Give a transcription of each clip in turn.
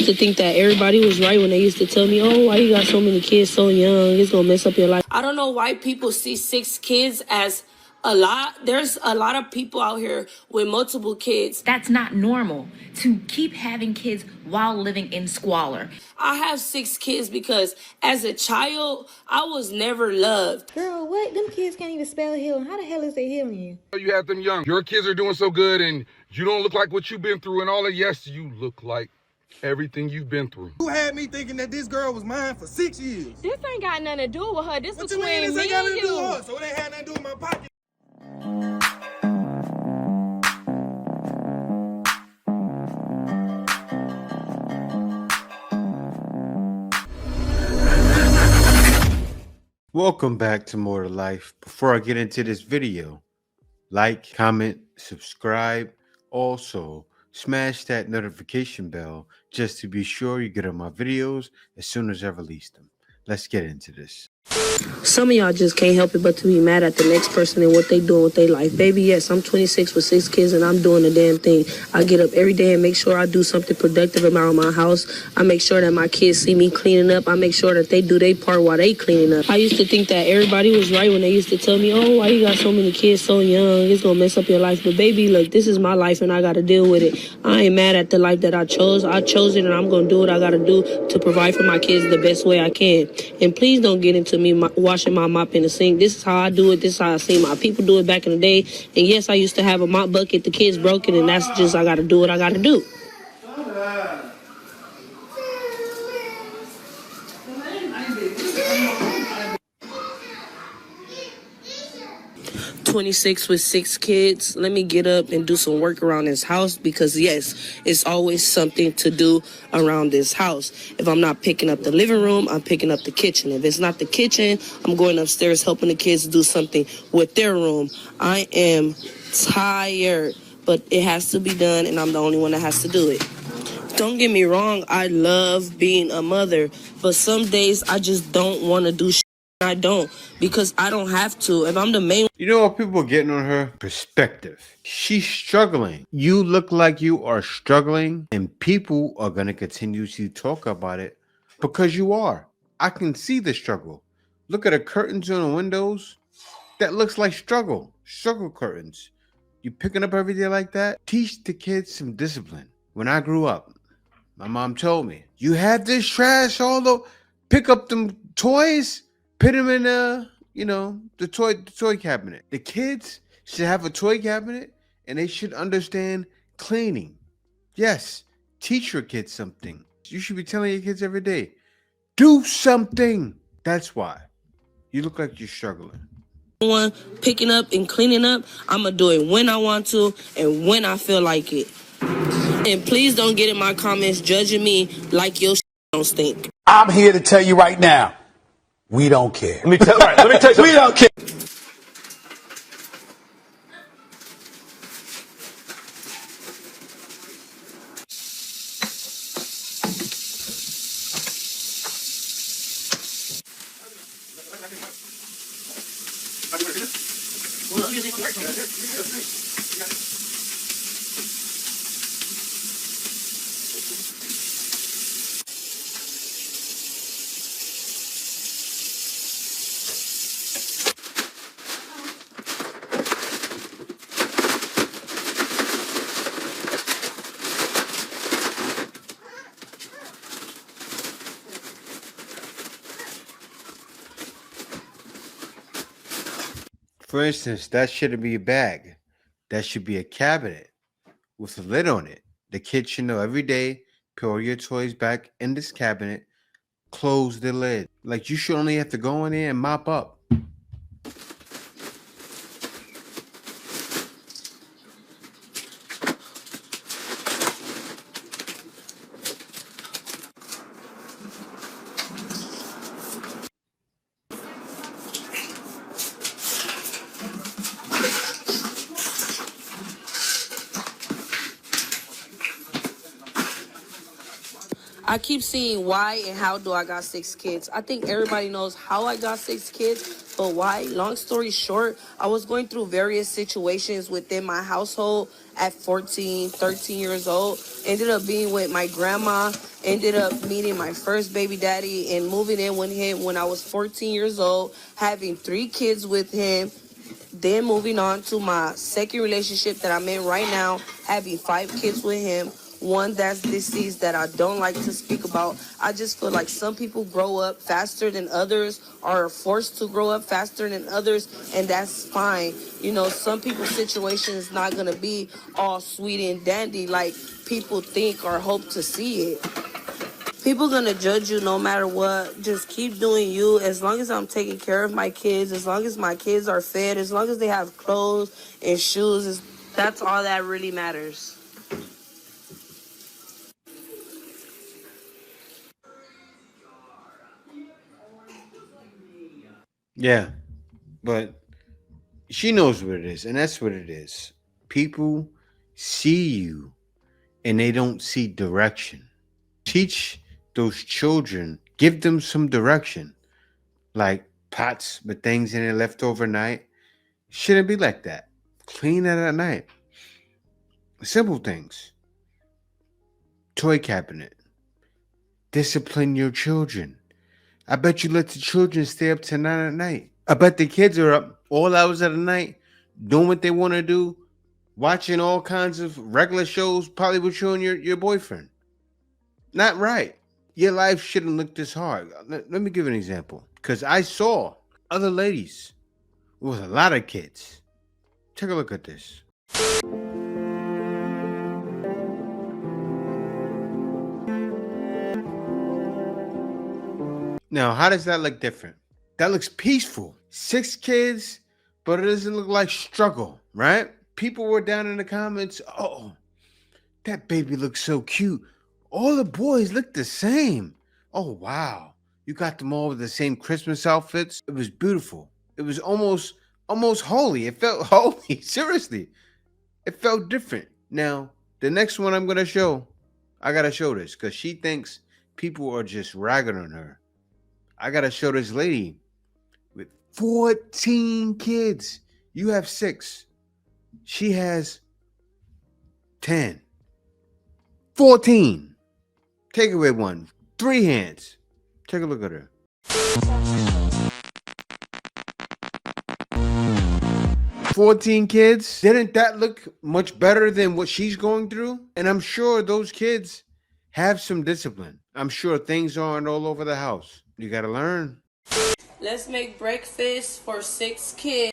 used to think that everybody was right when they used to tell me, oh, why you got so many kids so young? It's gonna mess up your life. I don't know why people see 6 kids as a lot. There's a lot of people out here with multiple kids. That's not normal to keep having kids while living in squalor. I have 6 kids because as a child, I was never loved. Girl, what? Them kids can't even spell healing. How the hell is they healing you? You have them young. Your kids are doing so good and you don't look like what you've been through and all that. Yes, you look like everything you've been through. Who had me thinking that this girl was mine for 6 years? This ain't got nothing to do with her. This What between you mean this me ain't got and nothing to do with you. her? So it ain't had nothing to do with my pocket. Welcome back to More to Life. Before I get into this video, like, comment, subscribe. Also, smash that notification bell just to be sure you get on my videos as soon as I release them. Let's get into this. Some of y'all just can't help it but to be mad at the next person and what they doing with their life. Baby, yes, I'm 26 with 6 kids and I'm doing the damn thing. I get up every day and make sure I do something productive around my house. I make sure that my kids see me cleaning up. I make sure that they do their part while they cleaning up. I used to think that everybody was right when they used to tell me, oh, why you got so many kids so young? It's gonna mess up your life. But baby, look, this is my life and I gotta deal with it. I ain't mad at the life that I chose. I chose it and I'm gonna do what I gotta do to provide for my kids the best way I can. And please don't get into me washing my mop in the sink. This is how I do it. This is how I see my people do it back in the day. And yes, I used to have a mop bucket. The kids broke it, and that's just I gotta do what I gotta do. 26 with 6 kids. Let me get up and do some work around this house because yes, it's always something to do around this house. If I'm not picking up the living room, I'm picking up the kitchen. If it's not the kitchen, I'm going upstairs helping the kids do something with their room. I am tired, but it has to be done and I'm the only one that has to do it. Don't get me wrong, I love being a mother, but some days I just don't want to do shit. I don't, because I don't have to. If I'm the main... You know what people are getting on her? Perspective. She's struggling. You look like you are struggling, and people are going to continue to talk about it because you are. I can see the struggle. Look at the curtains on the windows. That looks like struggle. Struggle curtains. You picking up every day like that? Teach the kids some discipline. When I grew up, my mom told me, you have this trash all over. Pick up them toys. Put them in the toy cabinet. The kids should have a toy cabinet and they should understand cleaning. Yes, teach your kids something. You should be telling your kids every day, do something. That's why. You look like you're struggling. One picking up and cleaning up, I'm going to do it when I want to and when I feel like it. And please don't get in my comments judging me like your don't stink. I'm here to tell you right now. We don't care. Let me tell you something. We don't care. For instance, that shouldn't be a bag. That should be a cabinet with a lid on it. The kids should know every day, put all your toys back in this cabinet, close the lid. Like you should only have to go in there and mop up. I keep seeing why and how do I got 6 kids. I think everybody knows how I got 6 kids, but why? Long story short, I was going through various situations within my household at 14, 13 years old. Ended up being with my grandma Ended up meeting my first baby daddy and moving in with him when I was 14 years old, having 3 kids with him. Then moving on to my second relationship that I'm in right now, having 5 kids with him. One that's deceased that I don't like to speak about. I just feel like some people grow up faster than others, are forced to grow up faster than others, and that's fine. You know, some people's situation is not going to be all sweet and dandy like people think or hope to see it. People gonna judge you no matter what. Just keep doing you. As long as I'm taking care of my kids, as long as my kids are fed, as long as they have clothes and shoes, that's all that really matters. Yeah, but she knows what it is, and that's what it is. People see you and they don't see direction. Teach those children, give them some direction, like pots with things in it left overnight. Shouldn't be like that. Clean it at night. Simple things. Toy cabinet. Discipline your children. I bet you let the children stay up to 9 at night. I bet the kids are up all hours of the night doing what they want to do, watching all kinds of regular shows, probably with you and your boyfriend. Not right. Your life shouldn't look this hard. Let me give an example. Because I saw other ladies with a lot of kids. Take a look at this. Now, how does that look different? That looks peaceful. 6 kids, but it doesn't look like struggle, right? People were down in the comments, oh, that baby looks so cute. All the boys look the same. Oh, wow. You got them all with the same Christmas outfits. It was beautiful. It was almost holy. It felt holy. Seriously. It felt different. Now, the next one I'm going to show, I got to show this because she thinks people are just ragging on her. I got to show this lady with 14 kids. You have 6. She has 10. 14. Take away 1. 3 hands. Take a look at her. 14 kids. Didn't that look much better than what she's going through? And I'm sure those kids have some discipline. I'm sure things aren't all over the house. You got to learn. Let's make breakfast for 6 kids.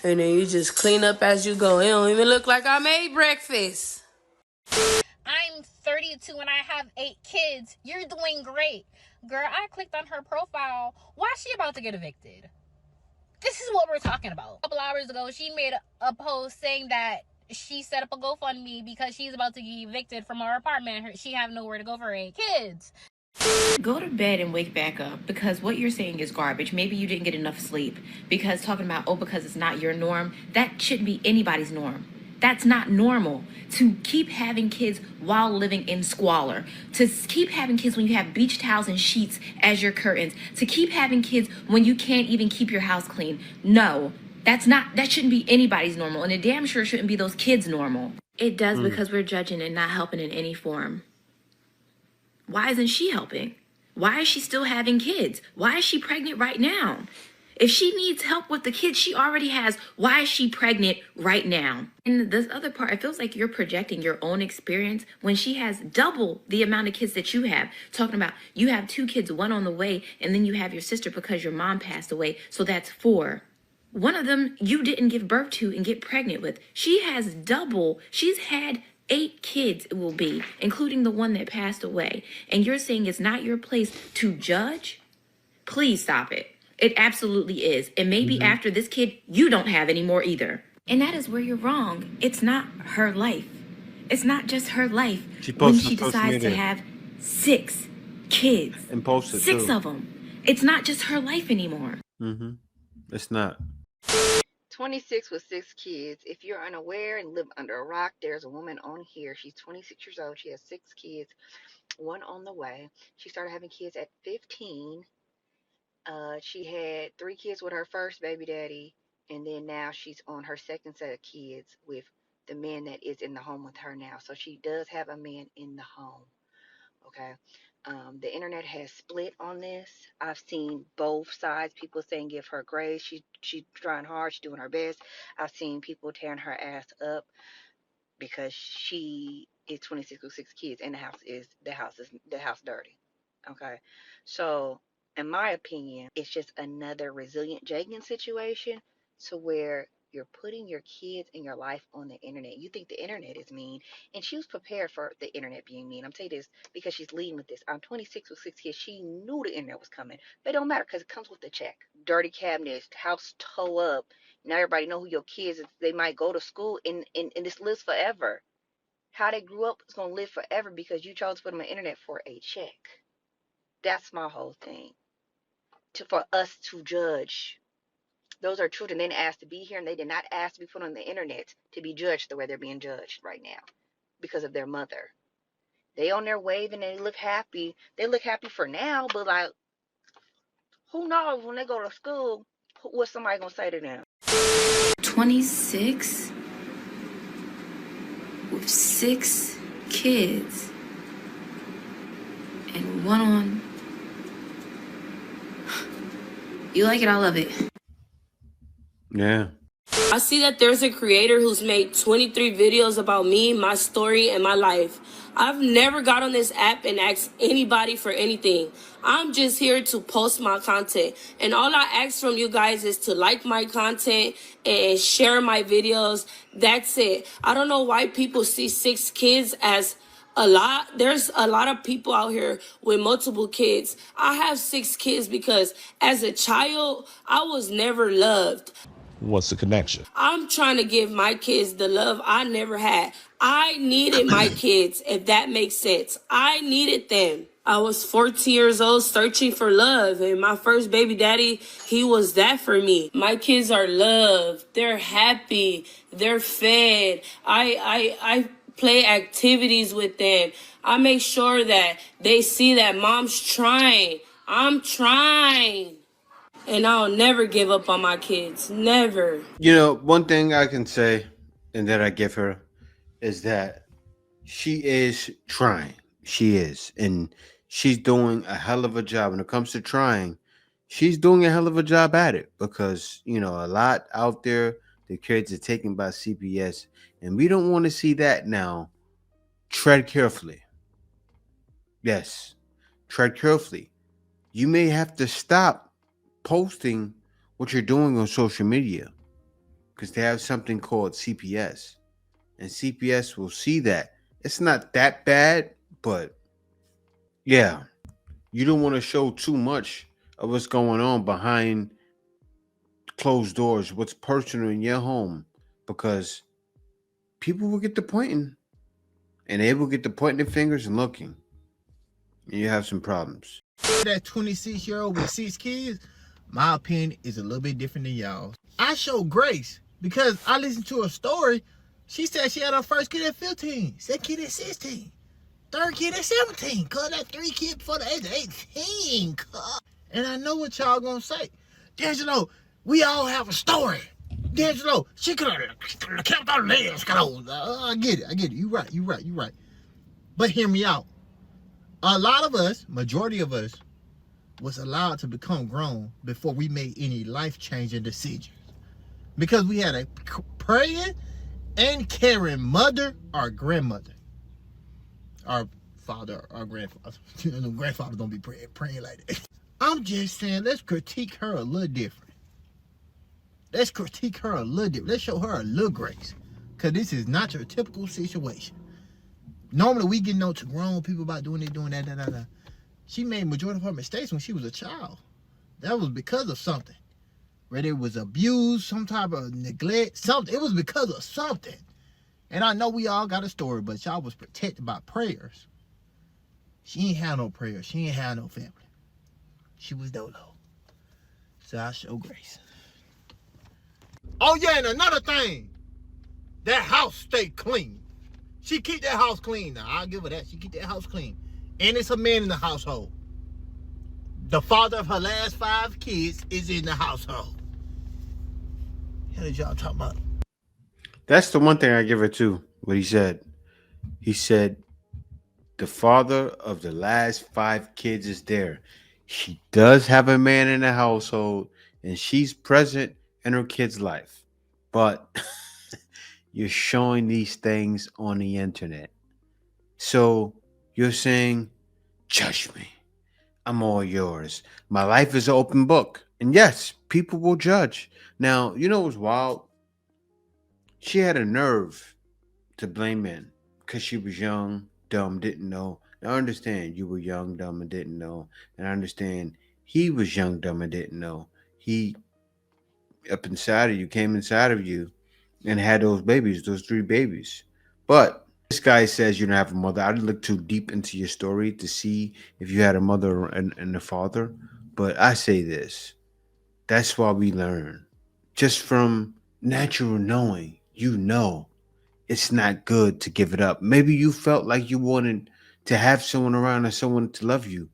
And then you just clean up as you go. It don't even look like I made breakfast. I'm 32 and I have 8 kids. You're doing great. Girl, I clicked on her profile. Why is she about to get evicted? This is what we're talking about. A couple hours ago, she made a post saying that she set up a GoFundMe because she's about to get evicted from her apartment. She have nowhere to go for 8 kids. Go to bed and wake back up, because what you're saying is garbage. Maybe you didn't get enough sleep, because talking about, oh, because it's not your norm, that shouldn't be anybody's norm. That's not normal. To keep having kids while living in squalor, to keep having kids when you have beach towels and sheets as your curtains, to keep having kids when you can't even keep your house clean. No, that shouldn't be anybody's normal, and it damn sure shouldn't be those kids' normal. It does, because we're judging and not helping in any form. Why isn't she helping? Why is she still having kids? Why is she pregnant right now? If she needs help with the kids she already has, why is she pregnant right now? And this other part, it feels like you're projecting your own experience when she has double the amount of kids that you have. Talking about you have 2 kids, 1 on the way, and then you have your sister because your mom passed away. So that's 4. One of them you didn't give birth to and get pregnant with. She has double. She's had 8 kids, it will be, including the one that passed away. And you're saying it's not your place to judge? Please stop it. It absolutely is. And maybe after this kid, you don't have any more either. And that is where you're wrong. It's not her life. It's not just her life when she decides to have 6 kids. And post it 6 too. of them. It's not just her life anymore. It's not. 26 with 6 kids. If you're unaware and live under a rock, there's a woman on here. She's 26 years old. She has 6 kids, one on the way. She started having kids at 15. She had 3 kids with her first baby daddy, and then now she's on her second set of kids with the man that is in the home with her now. So she does have a man in the home. Okay. The internet has split on this. I've seen both sides. People saying give her grace. She's trying hard. She's doing her best. I've seen people tearing her ass up because she is 26 with 6 kids and the house dirty. Okay. So in my opinion, it's just another resilient Jagan situation to where you're putting your kids and your life on the internet. You think the internet is mean, and she was prepared for the internet being mean. I'm telling you this because she's leading with this. I'm 26 with 6 kids. She knew the internet was coming, but it don't matter because it comes with the check. Dirty cabinets, house toe up. Now everybody know who your kids is. They might go to school and this lives forever. How they grew up is gonna live forever because you chose to put them on the internet for a check. That's my whole thing. For us to judge. Those are children. They didn't ask to be here, and they did not ask to be put on the internet to be judged the way they're being judged right now because of their mother. They on their wave and they look happy. They look happy for now, but like, who knows when they go to school, what's somebody gonna say to them? 26 with 6 kids and one on. You like it, I love it. Yeah. I see that there's a creator who's made 23 videos about me, my story, and my life. I've never got on this app and asked anybody for anything. I'm just here to post my content. And all I ask from you guys is to like my content and share my videos. That's it. I don't know why people see 6 kids as a lot. There's a lot of people out here with multiple kids. I have 6 kids because as a child, I was never loved. What's the connection? I'm trying to give my kids the love I never had. I needed my kids, if that makes sense. I needed them. I was 14 years old searching for love, and my first baby daddy, he was that for me. My kids are loved. They're happy. They're fed. I play activities with them. I make sure that they see that mom's trying. I'm trying. And I'll never give up on my kids. Never. You know, one thing I can say and that I give her is that she is trying. She is. And she's doing a hell of a job. When it comes to trying, she's doing a hell of a job at it because, you know, a lot out there, the kids are taken by CPS. And we don't want to see that now. Tread carefully. Yes. Tread carefully. You may have to stop posting what you're doing on social media because they have something called CPS, and CPS will see that. It's not that bad, but yeah, you don't want to show too much of what's going on behind closed doors, what's personal in your home, because people will get to pointing and they will get to pointing their fingers and looking, and you have some problems. That 26-year-old with 6 kids, my opinion is a little bit different than y'all. I show grace because I listened to a story. She said she had her first kid at 15, second kid at 16, third kid at 17, cuz that 3 kids before the age of 18, cuz. And I know what y'all gonna say. D'Angelo, we all have a story. D'Angelo, she could have kept her legs closed. I get it. You right. But hear me out. A lot of us, majority of us, was allowed to become grown before we made any life-changing decisions. Because we had a praying and caring mother or grandmother. Our father or grandfather. Grandfathers don't be praying like that. I'm just saying, let's critique her a little different. Let's show her a little grace. Because this is not your typical situation. Normally, we get to grown people about doing that. She made majority of her mistakes when she was a child. That was because of something. Whether it was abuse, some type of neglect, something. It was because of something. And I know we all got a story, but y'all was protected by prayers. She ain't had no prayers. She ain't had no family. She was dolo. So I show grace. Oh yeah, and another thing, that house stay clean. She keep that house clean now. I'll give her that. She keep that house clean. And it's a man in the household. The father of her last 5 kids is in the household. What did y'all talking about? That's the one thing I give her too. What he said. He said the father of the last 5 kids is there. She does have a man in the household, and she's present in her kid's life. But you're showing these things on the internet. So you're saying, judge me. I'm all yours. My life is an open book. And yes, people will judge. Now, you know what's wild? She had a nerve to blame men because she was young, dumb, didn't know. Now, I understand you were young, dumb, and didn't know. And I understand he was young, dumb, and didn't know. He, up inside of you, came inside of you and had those babies, those 3 babies. But this guy says you don't have a mother. I didn't look too deep into your story to see if you had a mother and a father. But I say this. That's why we learn. Just from natural knowing, you know it's not good to give it up. Maybe you felt like you wanted to have someone around or someone to love you.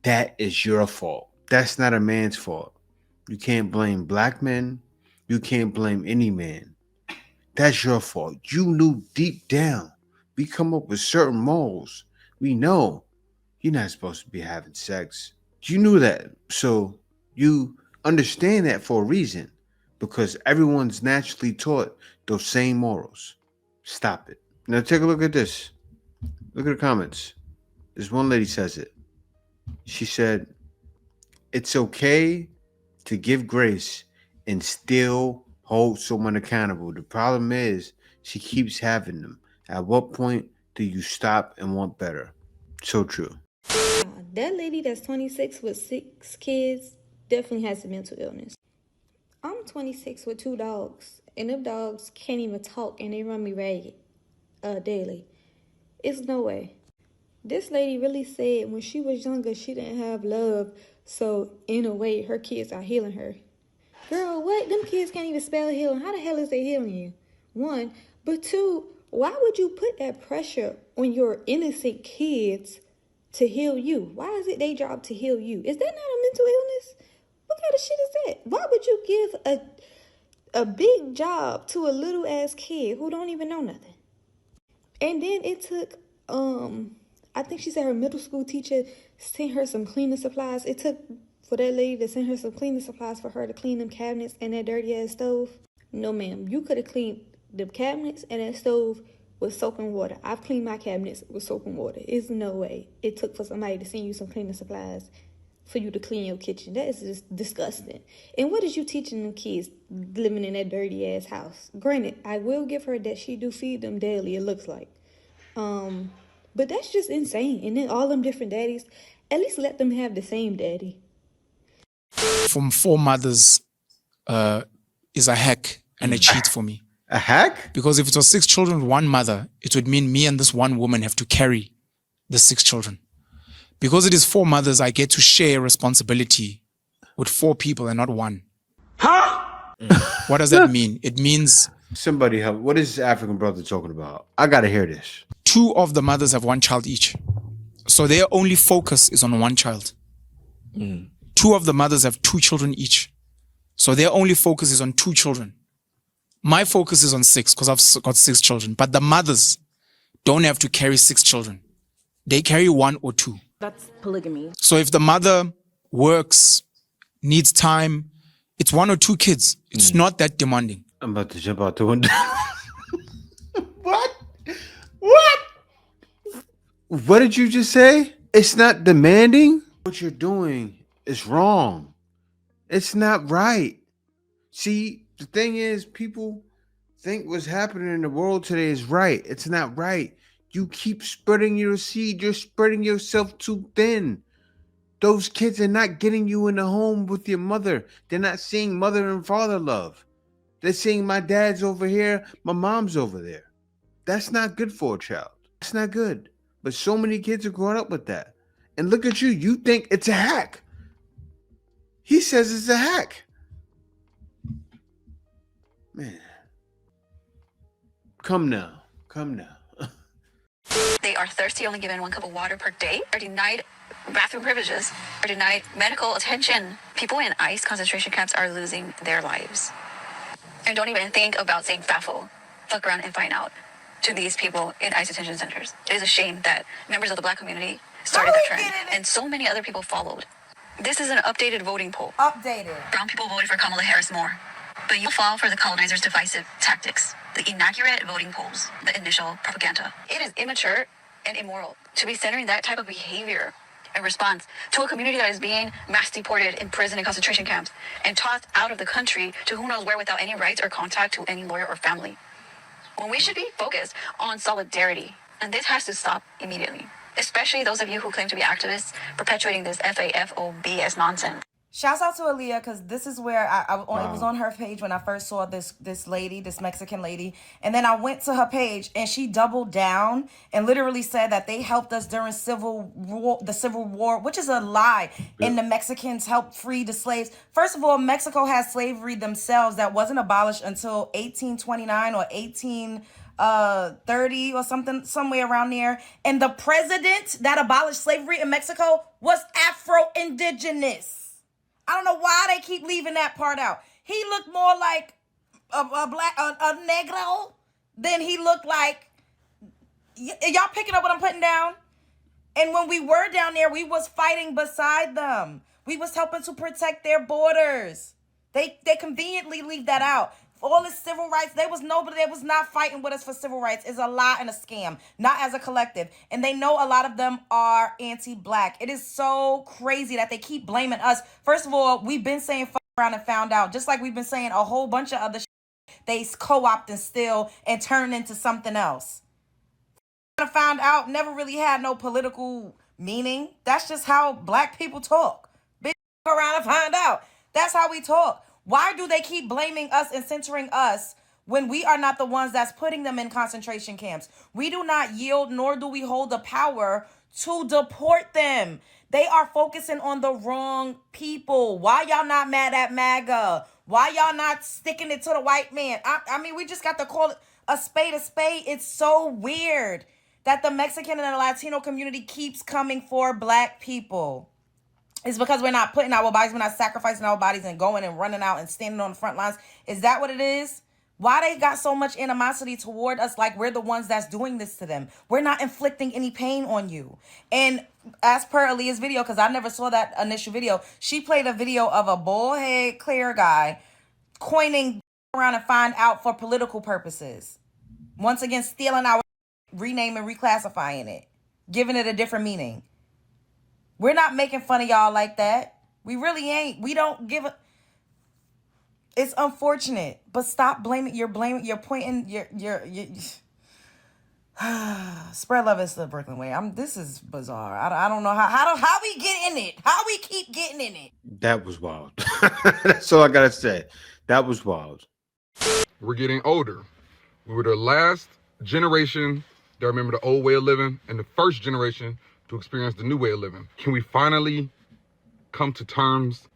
That is your fault. That's not a man's fault. You can't blame black men. You can't blame any man. That's your fault. You knew deep down. We come up with certain morals. We know you're not supposed to be having sex. You knew that. So you understand that for a reason. Because everyone's naturally taught those same morals. Stop it. Now take a look at this. Look at the comments. This one lady says it. She said, it's okay to give grace and still hold someone accountable. The problem is she keeps having them. At what point do you stop and want better? So true. That lady that's 26 with 6 kids definitely has a mental illness. I'm 26 with 2 dogs, and them dogs can't even talk, and they run me ragged daily. It's no way. This lady really said when she was younger, she didn't have love, so in a way, her kids are healing her. Girl, what? Them kids can't even spell healing. How the hell is they healing you? 1. But 2, why would you put that pressure on your innocent kids to heal you? Why is it their job to heal you? Is that not a mental illness? What kind of shit is that? Why would you give a big job to a little ass kid who don't even know nothing? And then it took, I think she said her middle school teacher sent her some cleaning supplies. It took for that lady to send her some cleaning supplies for her to clean them cabinets and that dirty ass stove. No, ma'am. You could have cleaned the cabinets and that stove with soap and water. I've cleaned my cabinets with soap and water. It's no way it took for somebody to send you some cleaning supplies for you to clean your kitchen. That is just disgusting. And what is you teaching them kids living in that dirty ass house? Granted, I will give her that she do feed them daily, it looks like. But that's just insane. And then all them different daddies, at least let them have the same daddy. From 4 mothers is a hack and a cheat for me. A hack? Because if it was 6 children with 1 mother, it would mean me and this one woman have to carry the 6 children. Because it is 4 mothers, I get to share responsibility with 4 people and not 1. Huh? What does that mean? It means somebody help. What is this African brother talking about? I gotta hear this. 2 of the mothers have 1 child each. So their only focus is on 1 child. 2 of the mothers have 2 children each. So their only focus is on 2 children. My focus is on 6 because I've got 6 children. But the mothers don't have to carry 6 children. They carry 1 or 2. That's polygamy. So if the mother works, needs time, it's 1 or 2 kids. It's not that demanding. I'm about to jump out the window. What? What? What did you just say? It's not demanding? What you're doing is wrong. It's not right. See, the thing is, people think what's happening in the world today is right. It's not right. You keep spreading your seed. You're spreading yourself too thin. Those kids are not getting you in the home with your mother. They're not seeing mother and father love. They're seeing my dad's over here, my mom's over there. That's not good for a child. That's not good. But so many kids are growing up with that. And look at you. You think it's a hack. He says it's a hack. Man. Come now. Come now. They are thirsty, only given 1 cup of water per day, are denied bathroom privileges, are denied medical attention. People in ICE concentration camps are losing their lives. And don't even think about saying FAFO, fuck around and find out, to these people in ICE detention centers. It is a shame that members of the Black community started that trend, and so many other people followed. This is an updated voting poll. Updated. Brown people voted for Kamala Harris more, but you fall for the colonizers' divisive tactics, the inaccurate voting polls, the initial propaganda. It is immature and immoral to be centering that type of behavior in response to a community that is being mass deported in prison and concentration camps and tossed out of the country to who knows where without any rights or contact to any lawyer or family. When we should be focused on solidarity, and this has to stop immediately, especially those of you who claim to be activists perpetuating this FAFOBS nonsense. Shouts out to Aaliyah, because this is where it was on her page when I first saw this lady, this Mexican lady. And then I went to her page and she doubled down and literally said that they helped us during the Civil War, which is a lie. Yeah. And the Mexicans helped free the slaves. First of all, Mexico had slavery themselves that wasn't abolished until 1829 or 1830 or something, somewhere around there. And the president that abolished slavery in Mexico was Afro-Indigenous. I don't know why they keep leaving that part out. He looked more like a negro than he looked like. Y'all picking up what I'm putting down? And when we were down there, we was fighting beside them. We was helping to protect their borders. They conveniently leave that out. For all this civil rights, there was nobody that was not fighting with us for civil rights. It's a lie and a scam, not as a collective. And they know a lot of them are anti-Black. It is so crazy that they keep blaming us. First of all, we've been saying fuck around and found out, just like we've been saying a whole bunch of other shit. They co-opt and steal and turn into something else. Found out never really had no political meaning. That's just how Black people talk. Bitch, around and find out. That's how we talk. Why do they keep blaming us and centering us when we are not the ones that's putting them in concentration camps? We do not yield, nor do we hold the power to deport them. They are focusing on the wrong people. Why y'all not mad at MAGA? Why y'all not sticking it to the white man? I mean, we just got to call it a spade a spade. It's so weird that the Mexican and the Latino community keeps coming for Black people. It's because we're not putting our bodies, we're not sacrificing our bodies and going and running out and standing on the front lines. Is that what it is? Why they got so much animosity toward us like we're the ones that's doing this to them? We're not inflicting any pain on you. And as per Aaliyah's video, because I never saw that initial video, she played a video of a bald head clear guy coining around and find out for political purposes. Once again, stealing our rename and reclassifying it, giving it a different meaning. We're not making fun of y'all like that. We really ain't. We don't give a... It's unfortunate, but stop blaming. You're pointing. Spread love is the Brooklyn way. This is bizarre. I don't know how we get in it. How we keep getting in it. That was wild. That's all I gotta say. That was wild. We're getting older. We were the last generation that remember the old way of living and the first generation to experience the new way of living. Can we finally come to terms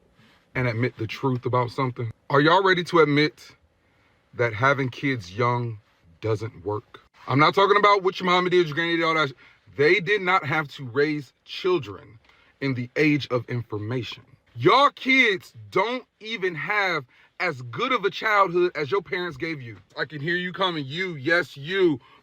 and admit the truth about something? Are y'all ready to admit that having kids young doesn't work? I'm not talking about what your mama did, your granny did, all that. They did not have to raise children in the age of information. Y'all kids don't even have as good of a childhood as your parents gave you. I can hear you coming. You,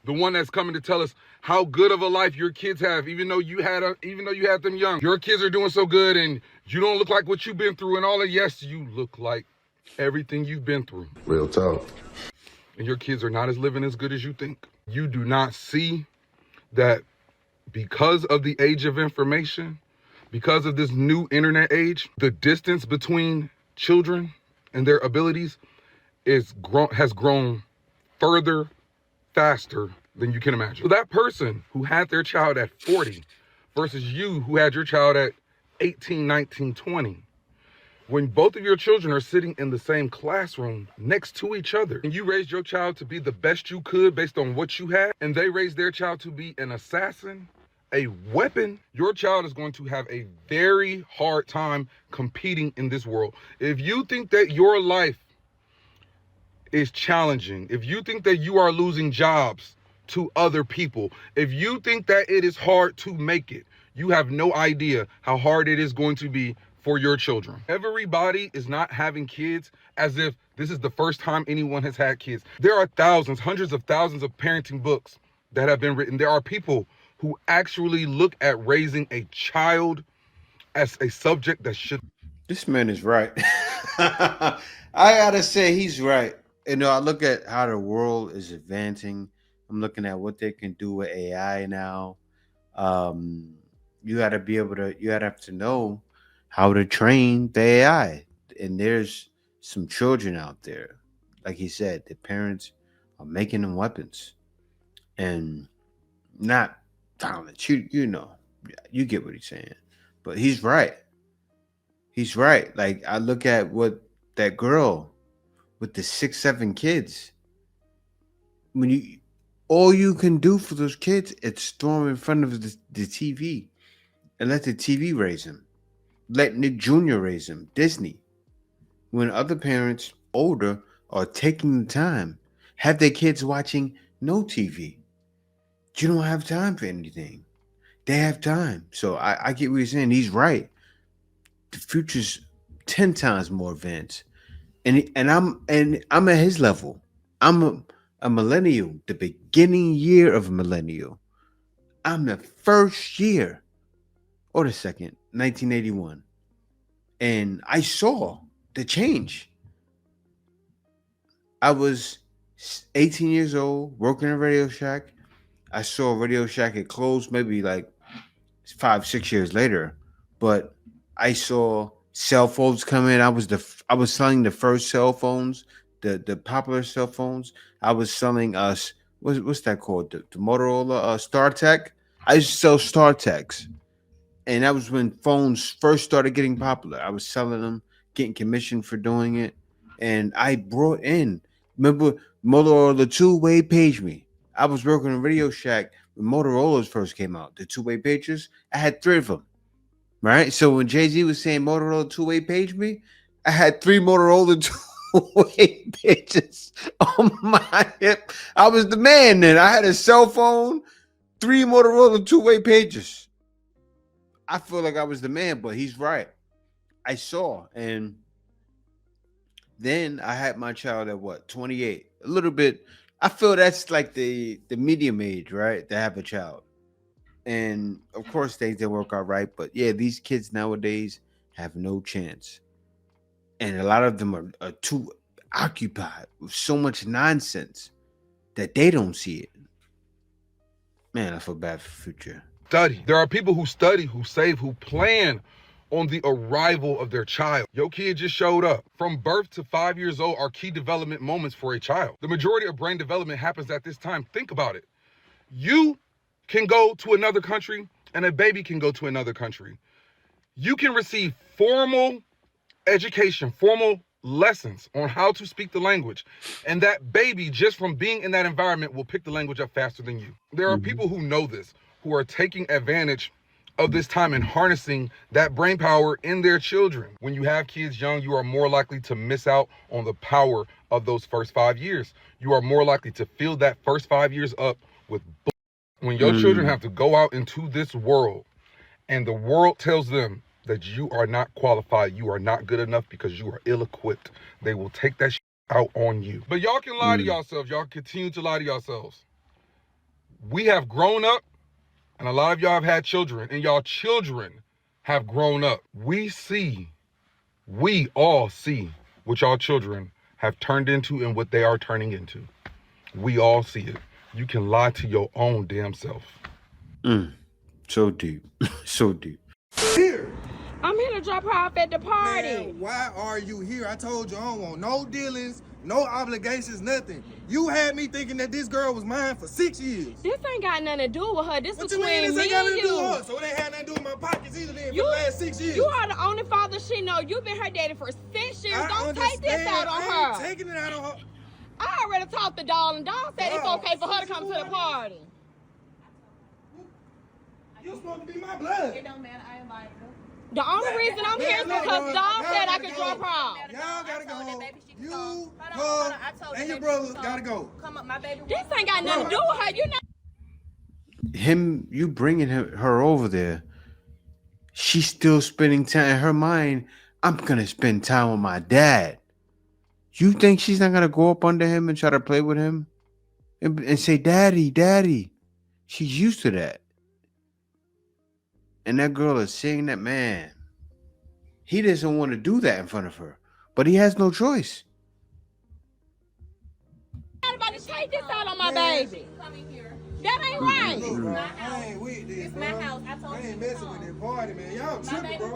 the one that's coming to tell us how good of a life your kids have, even though you had them young. Your kids are doing so good, and you don't look like what you've been through, and all that. Yes, you look like everything you've been through. Real talk. And your kids are not living as good as you think. You do not see that because of the age of information, because of this new internet age, the distance between children and their abilities has grown further, faster than you can imagine. So that person who had their child at 40 versus you who had your child at 18, 19, 20, when both of your children are sitting in the same classroom next to each other, and you raised your child to be the best you could based on what you had, and they raised their child to be an assassin, a weapon, your child is going to have a very hard time competing in this world. If you think that your life is challenging, if you think that you are losing jobs to other people, if you think that it is hard to make it, you have no idea how hard it is going to be for your children. Everybody is not having kids as if this is the first time anyone has had kids. There are thousands, hundreds of thousands of parenting books that have been written. There are people who actually look at raising a child as a subject that should. This man is right. I gotta say he's right. You know, I look at how the world is advancing. I'm looking at what they can do with AI now. Um, you gotta be able to. You gotta have to know how to train the AI. And there's some children out there, like he said, the parents are making them weapons, and not violence. You know, you get what he's saying, but he's right. He's right. Like I look at what that girl with the 6, 7 kids. When you all you can do for those kids is storm in front of the TV and let the TV raise him. Let Nick Jr. raise him. Disney. When other parents older are taking the time, have their kids watching no TV. You don't have time for anything. They have time. So I get what he's saying. He's right. The future's 10 times more advanced. And I'm at his level. I'm a millennial, the beginning year of a millennial. I'm the first year or the second, 1981. And I saw the change. I was 18 years old, working in Radio Shack. I saw Radio Shack, it closed maybe like 5, 6 years later. But I saw cell phones come in. I was selling the first cell phones, the popular cell phones. I was selling us what's that called? The Motorola StarTech. I used to sell StarTechs. And that was when phones first started getting popular. I was selling them, getting commission for doing it. And I brought in, remember Motorola two-way page me. I was working in Radio Shack when Motorola's first came out. The two-way pagers, I had 3 of them. Right? So when Jay-Z was saying Motorola two-way page me, I had 3 Motorola two-way pages on my hip. I was the man then. I had a cell phone, 3 Motorola two-way pages. I feel like I was the man, but he's right. I saw. And then I had my child at what? 28. A little bit. I feel that's like the medium age, right? To have a child. And of course things didn't work out right. But yeah, these kids nowadays have no chance. And a lot of them are too occupied with so much nonsense that they don't see it. Man, I feel bad for the future. Study. There are people who study, who save, who plan on the arrival of their child. Your kid just showed up. From birth to 5 years old are key development moments for a child. The majority of brain development happens at this time. Think about it. You can go to another country and a baby can go to another country. You can receive formal education, formal lessons on how to speak the language. And that baby, just from being in that environment, will pick the language up faster than you. There are people who know this, who are taking advantage of this time and harnessing that brain power in their children. When you have kids young, you are more likely to miss out on the power of those first 5 years. You are more likely to fill that first 5 years up with when your children have to go out into this world and the world tells them that you are not qualified, you are not good enough because you are ill-equipped, they will take that out on you. But y'all can lie to yourselves. Y'all continue to lie to yourselves. We have grown up, and a lot of y'all have had children, and y'all children have grown up. We all see what y'all children have turned into and what they are turning into. We all see it. You can lie to your own damn self. So deep. So deep. Here. I'm here to drop her off at the party. Man, why are you here? I told you I don't want no dealings, no obligations, nothing. You had me thinking that this girl was mine for 6 years. This ain't got nothing to do with her. This What between you mean? This me ain't got and nothing to do you. with her. So it ain't had nothing to do with my pockets either then for the last 6 years. You are the only father she know. You've been her daddy for 6 years. Don't take this out on her. I ain't taking it out on her. I already talked to Doll, and Doll said it's okay for her to come to the party. You're supposed to be my blood. It don't matter. I invited her. The only reason I'm here is because Dog said I could drop her off. Y'all gotta go. You, her, and your brother gotta go. Come up, my baby. This ain't got nothing to do with her. You know. You bringing her over there, she's still spending time in her mind. I'm gonna spend time with my dad. You think she's not gonna go up under him and try to play with him and say, "Daddy, Daddy"? She's used to that. And that girl is saying that, man, he doesn't want to do that in front of her, but he has no choice. Everybody take this out on my baby. That ain't right. Look, bro, I ain't with this, bro. I ain't messing with that party, man. Y'all tripping, bro.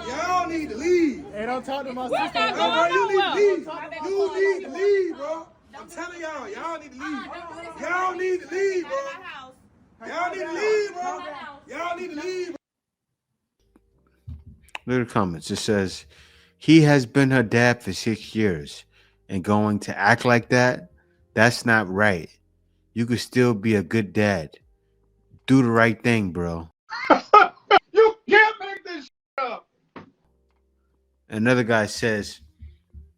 Y'all need to leave. Hey, don't talk to my We're sister. not No, bro, going you need to nowhere. leave. You need to leave, bro. I'm telling y'all need to leave. Y'all need to leave, bro. Y'all need to leave, bro. Y'all need to leave. Look at the comments. It says, he has been her dad for 6 years and going to act like that, that's not right. You could still be a good dad. Do the right thing, bro. You can't make this shit up. Another guy says,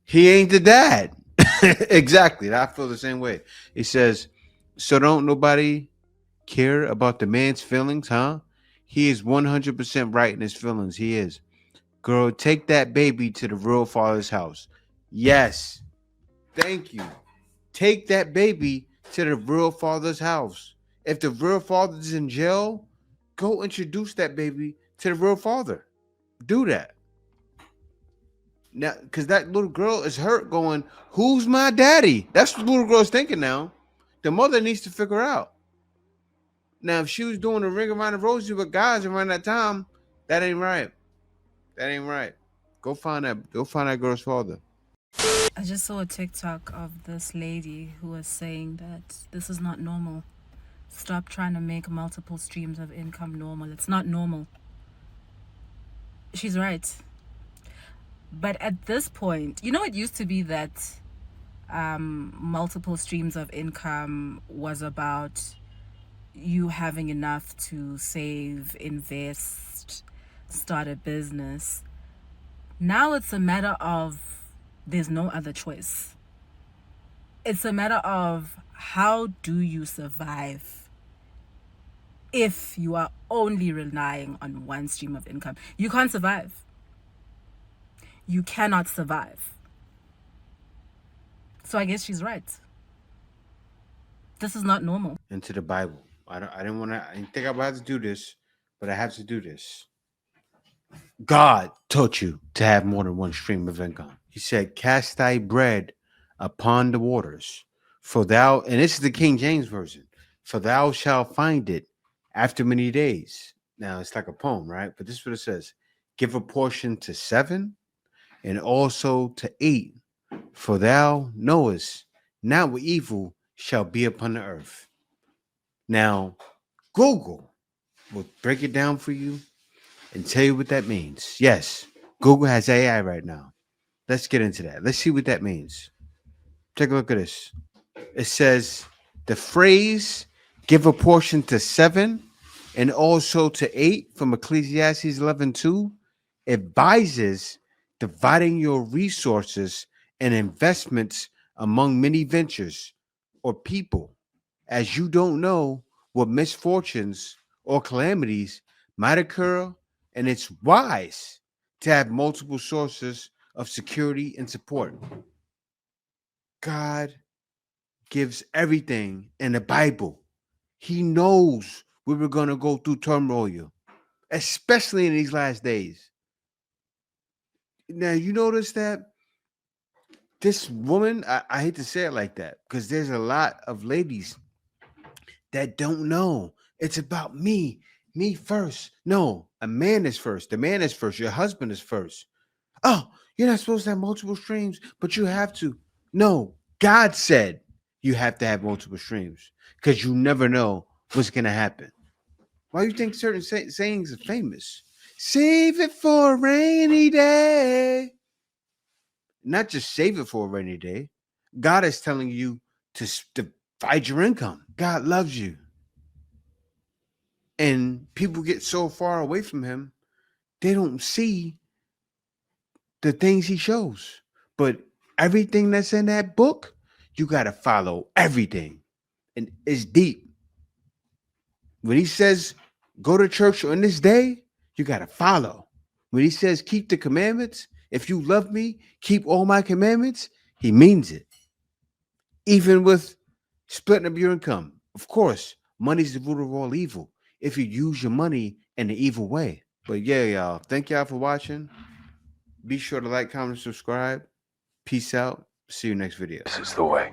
he ain't the dad. Exactly. I feel the same way. He says, so don't nobody care about the man's feelings, huh? He is 100% right in his feelings. He is. Girl, take that baby to the real father's house. Yes. Thank you. Take that baby to the real father's house. If the real father's in jail, go introduce that baby to the real father. Do that. Now, because that little girl is hurt going, who's my daddy? That's what the little girl's thinking now. The mother needs to figure out. Now, if she was doing a ring around the rosy with guys around that time, that ain't right. That ain't right. Go find that girl's father. I just saw a TikTok of this lady who was saying that this is not normal. Stop trying to make multiple streams of income normal. It's not normal. She's right. But at this point, it used to be that multiple streams of income was about you having enough to save, invest, start a business. Now it's a matter of there's no other choice. It's a matter of how do you survive if you are only relying on one stream of income. You can't survive. You cannot survive. So I guess she's right. This is not normal. Into the Bible. I didn't think I would have to do this, but I have to do this. God taught you to have more than one stream of income. He said, cast thy bread upon the waters, for thou, and this is the King James Version, for thou shalt find it after many days. Now, it's like a poem, right? But this is what it says. Give a portion to 7 and also to 8, for thou knowest not what evil shall be upon the earth. Now, Google will break it down for you and tell you what that means. Yes, Google has AI right now. Let's get into that. Let's see what that means. Take a look at this. It says the phrase give a portion to 7 and also to 8 from Ecclesiastes 11:2 advises dividing your resources and investments among many ventures or people, as you don't know what misfortunes or calamities might occur, and it's wise to have multiple sources of security and support. God gives everything in the Bible. He knows we were going to go through turmoil, especially in these last days. Now, you notice that this woman, I hate to say it like that, because there's a lot of ladies that don't know. It's about me first. No, a man is first. The man is first. Your husband is first. Oh, you're not supposed to have multiple streams, but you have to. No, God said you have to have multiple streams because you never know what's going to happen. Why do you think certain sayings are famous? Save it for a rainy day. Not just save it for a rainy day. God is telling you to divide your income. God loves you. And people get so far away from him they don't see the things he shows. But everything that's in that book, you got to follow everything. And it's deep. When he says, go to church on this day, you got to follow. When he says, keep the commandments, if you love me, keep all my commandments, he means it. Even with splitting up your income. Of course, money's the root of all evil if you use your money in the evil way. But yeah, y'all, thank y'all for watching. Be sure to like, comment, subscribe. Peace out. See you next video. This is the way.